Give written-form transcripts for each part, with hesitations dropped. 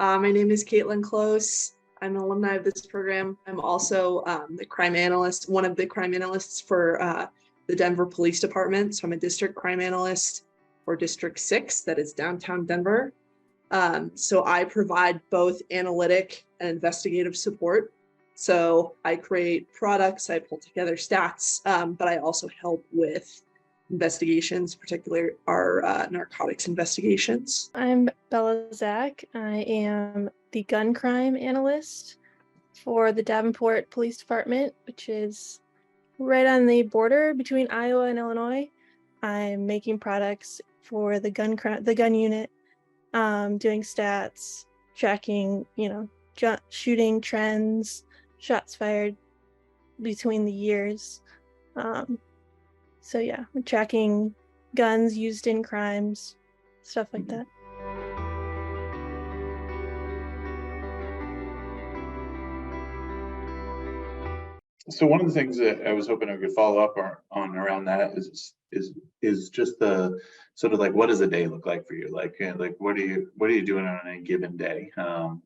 My name is Kloess. I'm an alumni of this program. I'm also the crime analyst, one of the crime analysts for the Denver Police Department. So I'm a district crime analyst for District 6, that is downtown Denver. So I provide both analytic and investigative support. So I create products, I pull together stats, but I also help with investigations, particularly our narcotics investigations. I'm Bella Zach. I am the gun crime analyst for the Davenport Police Department, which is right on the border between Iowa and Illinois. I'm making products for the gun unit, doing stats, tracking, shooting trends, shots fired between the years. So yeah, we're tracking guns used in crimes, stuff like that. So one of the things that I was hoping I could follow up on around that is just the sort of like, what does a day look like for you? Like what are you doing on a given day?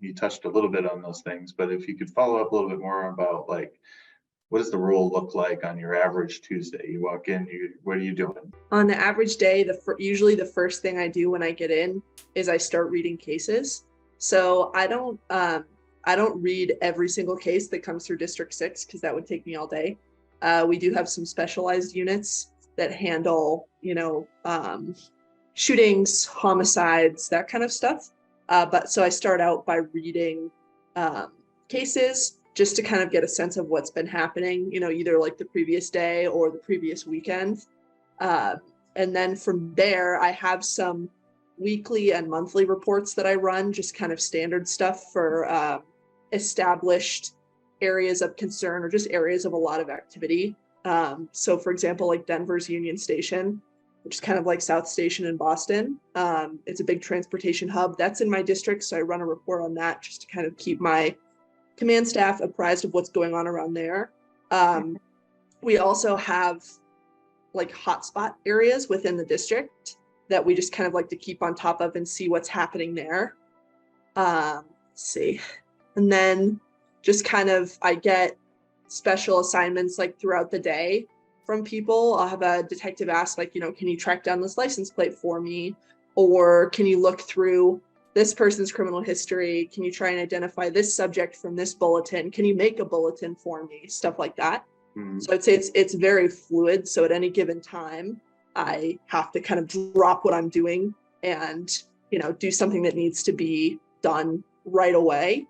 You touched a little bit on those things, but if you could follow up a little bit more about like, what does the role look like on your average Tuesday? You walk in, what are you doing? On the average day, usually the first thing I do when I get in is I start reading cases. So I don't read every single case that comes through District 6 because that would take me all day. We do have some specialized units that handle, shootings, homicides, that kind of stuff. But so I start out by reading cases just to kind of get a sense of what's been happening, either like the previous day or the previous weekend. And then from there, I have some weekly and monthly reports that I run, just kind of standard stuff for established areas of concern or just areas of a lot of activity. So for example, like Denver's Union Station, which is kind of like South Station in Boston. It's a big transportation hub. That's in my district, so I run a report on that just to kind of keep my command staff apprised of what's going on around there. We also have like hotspot areas within the district that we just kind of like to keep on top of and see what's happening there. Let's see. And then just kind of, I get special assignments like throughout the day from people. I'll have a detective ask like, can you track down this license plate for me? Or can you look through this person's criminal history? Can you try and identify this subject from this bulletin? Can you make a bulletin for me? Stuff like that. Mm-hmm. So I'd say it's very fluid. So at any given time, I have to kind of drop what I'm doing and, do something that needs to be done right away.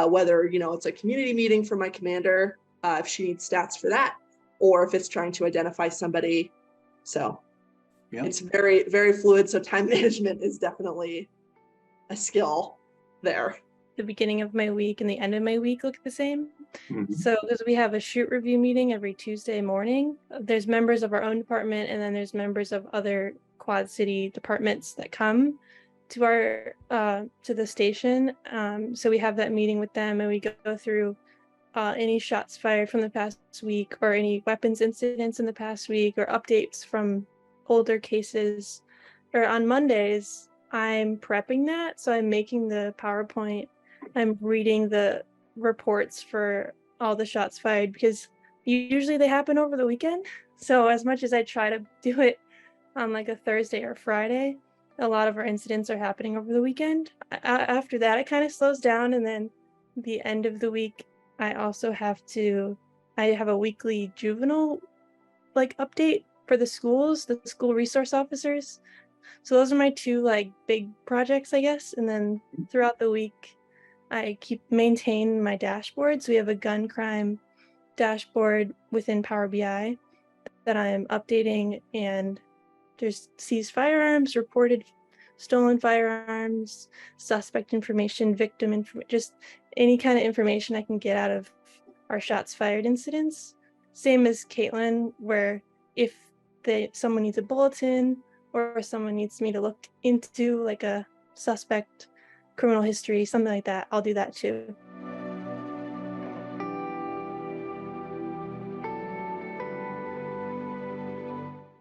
Whether, it's a community meeting for my commander, if she needs stats for that, or if it's trying to identify somebody. So It's very, very fluid. So time management is definitely a skill there. The beginning of my week and the end of my week look the same. Mm-hmm. So because we have a shoot review meeting every Tuesday morning, there's members of our own department and then there's members of other Quad City departments that come to our to the station. So we have that meeting with them and we go through any shots fired from the past week or any weapons incidents in the past week or updates from older cases. Or on Mondays, I'm prepping that. So I'm making the PowerPoint. I'm reading the reports for all the shots fired because usually they happen over the weekend. So as much as I try to do it on like a Thursday or Friday, a lot of our incidents are happening over the weekend. After that, it kind of slows down. And then the end of the week, I have a weekly juvenile like update for the schools, the school resource officers. So those are my two like big projects, I guess. And then throughout the week, I maintain my dashboard. So we have a gun crime dashboard within Power BI that I'm updating, and there's seized firearms, reported stolen firearms, suspect information, victim information, just any kind of information I can get out of our shots fired incidents. Same as Caitlin, where if someone needs a bulletin or someone needs me to look into like a suspect criminal history, something like that, I'll do that too.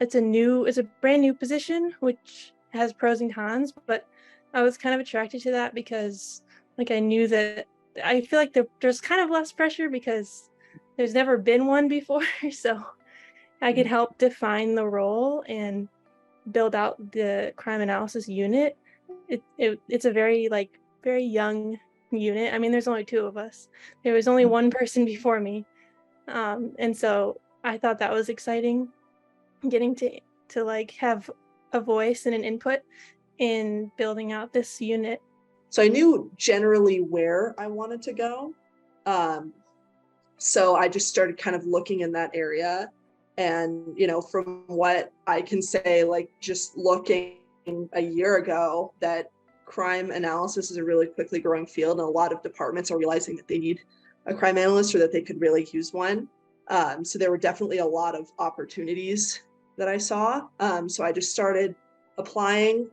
It's a brand new position, which has pros and cons, but I was kind of attracted to that because Like I knew that I feel like there's kind of less pressure because there's never been one before. So I could help define the role and build out the crime analysis unit. It's a very very young unit. I mean, there's only 2 of us. There was only one person before me. And so I thought that was exciting, getting to like have a voice and an input in building out this unit. So I knew generally where I wanted to go. So I just started kind of looking in that area. And, from what I can say, like just looking a year ago, that crime analysis is a really quickly growing field. And a lot of departments are realizing that they need a crime analyst or that they could really use one. So there were definitely a lot of opportunities that I saw. So I just started applying.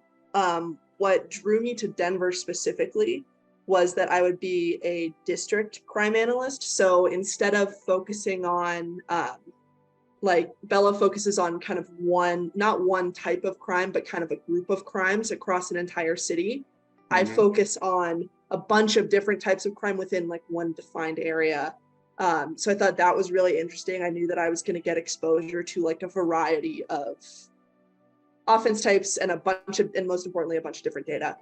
What drew me to Denver specifically was that I would be a district crime analyst. So instead of focusing on, like Bella focuses on kind of not one type of crime, but kind of a group of crimes across an entire city. Mm-hmm. I focus on a bunch of different types of crime within like one defined area. So I thought that was really interesting. I knew that I was going to get exposure to like a variety of offense types and most importantly, a bunch of different data.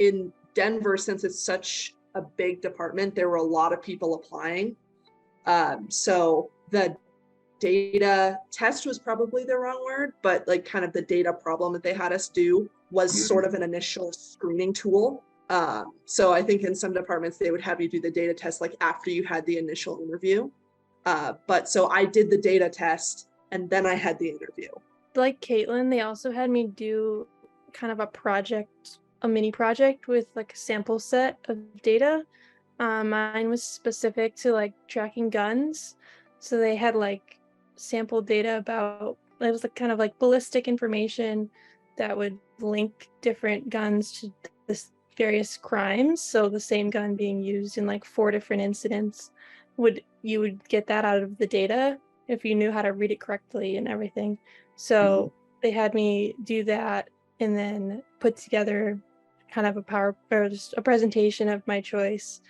In Denver, since it's such a big department, there were a lot of people applying. So the data test was probably the wrong word, but like kind of the data problem that they had us do was sort of an initial screening tool. So I think in some departments, they would have you do the data test like after you had the initial interview. But so I did the data test and then I had the interview. Like Caitlin, they also had me do kind of a mini project with like a sample set of data. Mine was specific to like tracking guns. So they had like sample data about, it was like kind of like ballistic information that would link different guns to this various crimes. So the same gun being used in like 4 different incidents, you would get that out of the data if you knew how to read it correctly and everything. So they had me do that and then put together kind of just a presentation of my choice.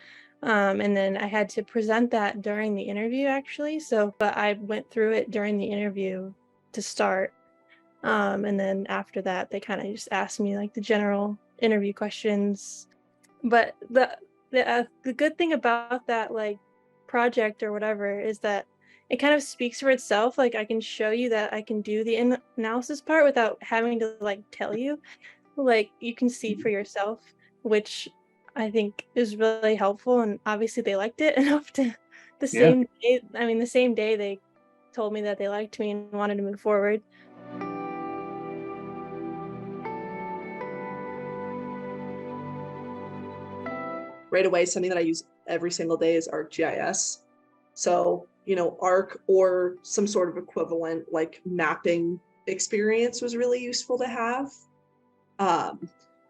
And then I had to present that during the interview actually. But I went through it during the interview to start. And then after that, they kind of just asked me like the general interview questions. But the good thing about that like project or whatever is that it kind of speaks for itself. Like I can show you that I can do the analysis part without having to like tell you. Like you can see for yourself, which I think is really helpful. And obviously they liked it enough to the same day they told me that they liked me and wanted to move forward. Right away, something that I use every single day is ArcGIS. So, Arc or some sort of equivalent like mapping experience was really useful to have.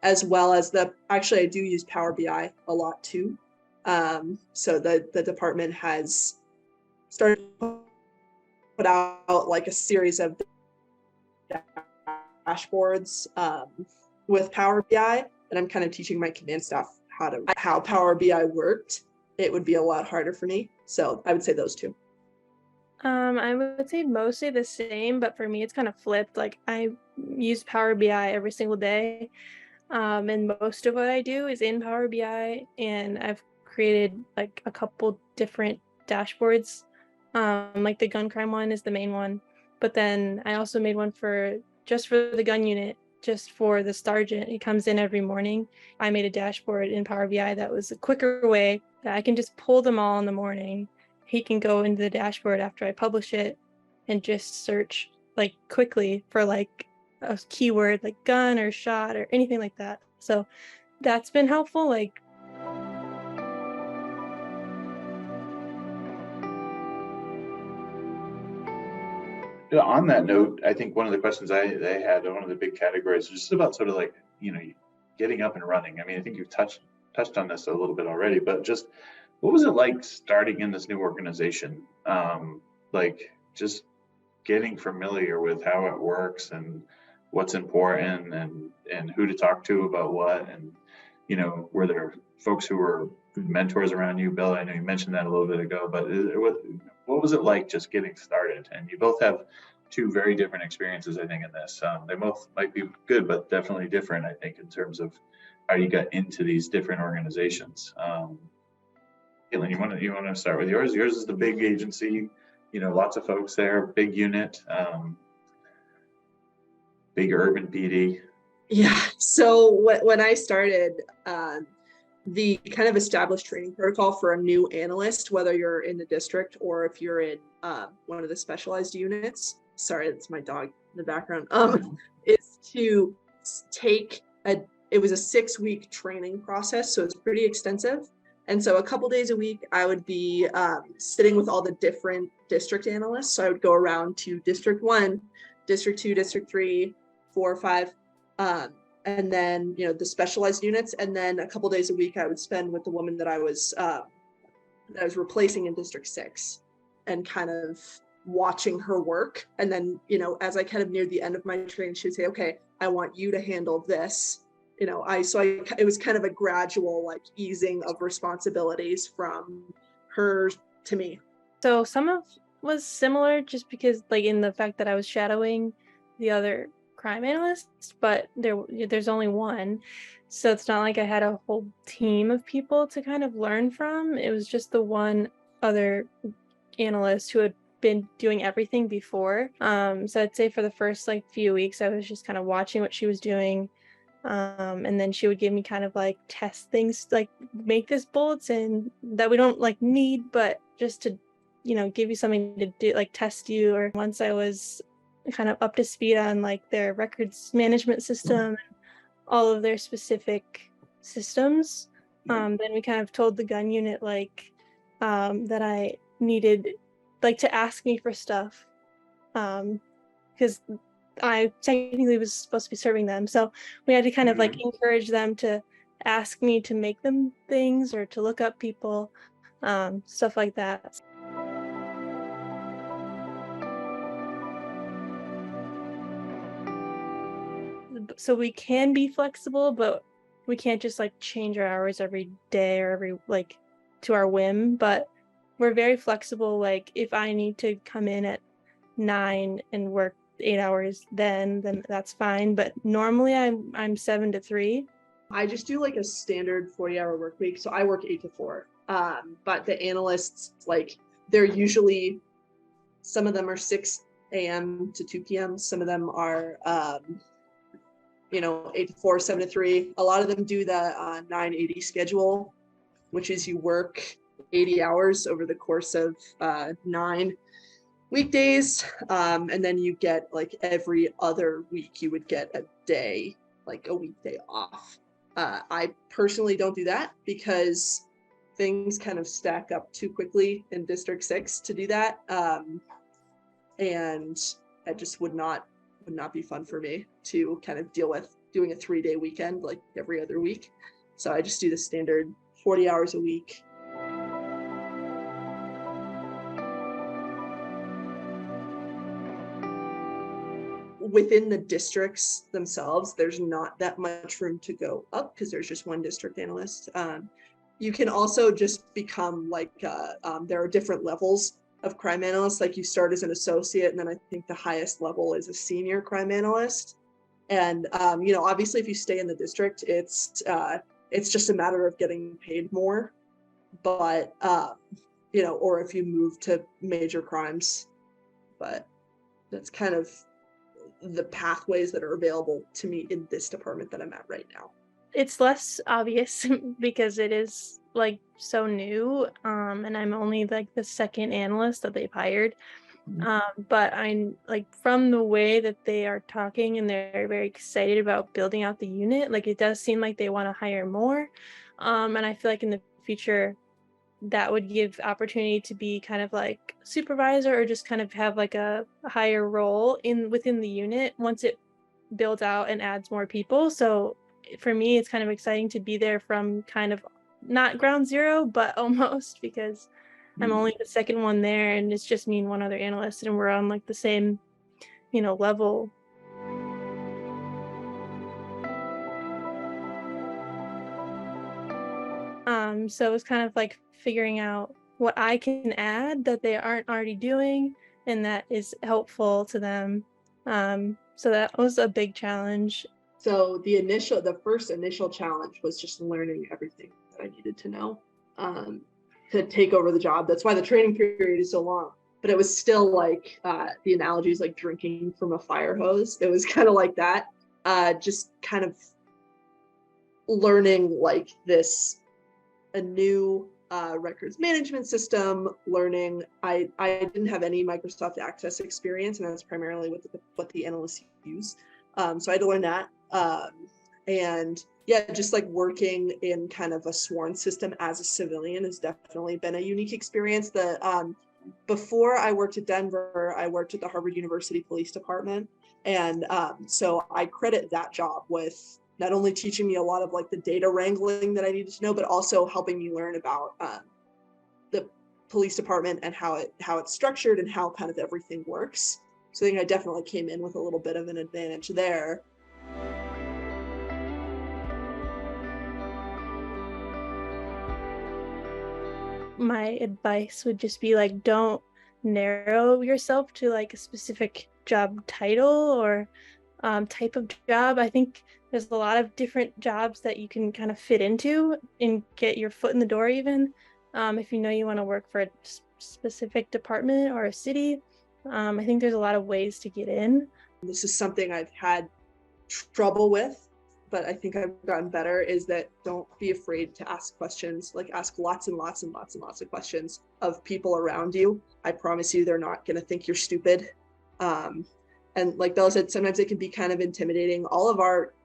As well as actually I do use Power BI a lot too. So the department has started to put out like a series of dashboards with Power BI, and I'm kind of teaching my command staff how Power BI worked. It would be a lot harder for me. So I would say those 2. I would say mostly the same, but for me, it's kind of flipped. Like I use Power BI every single day. And most of what I do is in Power BI, and I've created like a couple different dashboards. Like the gun crime one is the main one, but then I also made one just for the gun unit, just for the sergeant. It comes in every morning. I made a dashboard in Power BI that was a quicker way that I can just pull them all in the morning. He can go into the dashboard after I publish it and just search like quickly for like a keyword like gun or shot or anything like that. So that's been helpful. Like on that note, I think one of the questions they had, one of the big categories was just about sort of like, getting up and running. I mean, I think you've touched on this a little bit already, but just what was it like starting in this new organization? Like just getting familiar with how it works and what's important and who to talk to about what. And, you know, were there folks who were mentors around you? Bill, I know you mentioned that a little bit ago, but what was it like just getting started? And you both have two very different experiences, I think, in this. They both might be good, but definitely different, I think, in terms of how you got into these different organizations. Caitlin, you want to start with yours? Yours is the big agency, you know, lots of folks there, big unit, big urban PD. Yeah. So when I started, the kind of established training protocol for a new analyst, whether you're in the district or if you're in one of the specialized units, sorry, that's my dog in the background, is to take it was a 6-week training process. So it's pretty extensive. And so a couple days a week, I would be sitting with all the different district analysts. So I would go around to District 1, District 2, District 3, 4, 5, and then, you know, the specialized units. And then a couple days a week, I would spend with the woman that I was replacing in District 6 and kind of watching her work. And then, you know, as I kind of neared the end of my training, she would say, okay, I want you to handle this. You know, it was kind of a gradual like easing of responsibilities from her to me. So some of was similar just because like in the fact that I was shadowing the other crime analysts, but there's only one. So it's not like I had a whole team of people to kind of learn from. It was just the one other analyst who had been doing everything before. So I'd say for the first like few weeks, I was just kind of watching what she was doing. And then she would give me kind of like test things, like make this bulletin that we don't like need, but just to, you know, give you something to do, like test you. Or once I was kind of up to speed on like their records management system, all of their specific systems, then we kind of told the gun unit like that I needed like to ask me for stuff, because I technically was supposed to be serving them. So we had to kind of like encourage them to ask me to make them things or to look up people, stuff like that. So we can be flexible, but we can't just like change our hours every day or every like to our whim. But we're very flexible. Like if I need to come in at 9 and work 8 hours, then that's fine. But normally I'm 7 to 3. I just do like a standard 40-hour work week. So I work 8 to 4. But the analysts, like they're usually, some of them are 6 a.m. to 2 p.m. Some of them are, 8 to 4, 7 to 3. A lot of them do the 980 schedule, which is you work 80 hours over the course of 9 weekdays, and then you get like every other week you would get a day, like a weekday off. I personally don't do that because things kind of stack up too quickly in District 6 to do that, and that just would not be fun for me to kind of deal with doing a 3-day weekend like every other week. So I just do the standard 40 hours a week. Within the districts themselves, there's not that much room to go up because there's just one district analyst. You can also just become like, there are different levels of crime analysts. Like you start as an associate, and then I think the highest level is a senior crime analyst. And obviously, if you stay in the district, it's just a matter of getting paid more. But or if you move to major crimes, but that's kind of the pathways that are available to me in this department that I'm at right now. It's less obvious because it is like so new, and I'm only like the second analyst that they've hired. But I'm like, from the way that they are talking and they're very excited about building out the unit, like it does seem like they want to hire more. And I feel like in the future that would give opportunity to be kind of like supervisor or just kind of have like a higher role within the unit once it builds out and adds more people. So for me, it's kind of exciting to be there from kind of not ground zero, but almost, because I'm only the second one there, and it's just me and one other analyst, and we're on like the same, level. So it's kind of like figuring out what I can add that they aren't already doing and that is helpful to them. So that was a big challenge. So the first initial challenge was just learning everything that I needed to know to take over the job. That's why the training period is so long. But it was still like the analogy is like drinking from a fire hose. It was kind of like that, just kind of learning like a new records management system, learning. I didn't have any Microsoft Access experience, and that's primarily what the analysts use. So I had to learn that. And yeah, just like working in kind of a sworn system as a civilian has definitely been a unique experience. Before I worked at Denver, I worked at the Harvard University Police Department. And so I credit that job with not only teaching me a lot of like the data wrangling that I needed to know, but also helping me learn about the police department and how it's structured and how kind of everything works. So I think I definitely came in with a little bit of an advantage there. My advice would just be like, don't narrow yourself to like a specific job title or type of job. I think there's a lot of different jobs that you can kind of fit into and get your foot in the door even. If you want to work for a specific department or a city, I think there's a lot of ways to get in. This is something I've had trouble with, but I think I've gotten better, is that don't be afraid to ask questions. Like ask lots and lots and lots and lots of questions of people around you. I promise you, they're not going to think you're stupid. And like Bella said, sometimes it can be kind of intimidating.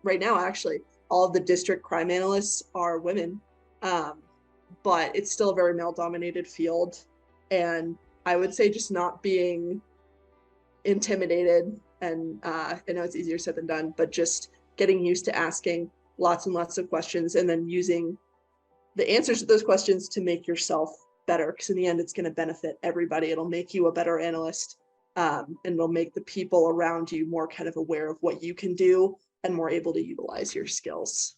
Right now, actually, all of the district crime analysts are women, but it's still a very male-dominated field. And I would say just not being intimidated, and I know it's easier said than done, but just getting used to asking lots and lots of questions and then using the answers to those questions to make yourself better. Because in the end, it's going to benefit everybody. It'll make you a better analyst. And it'll make the people around you more kind of aware of what you can do and more able to utilize your skills.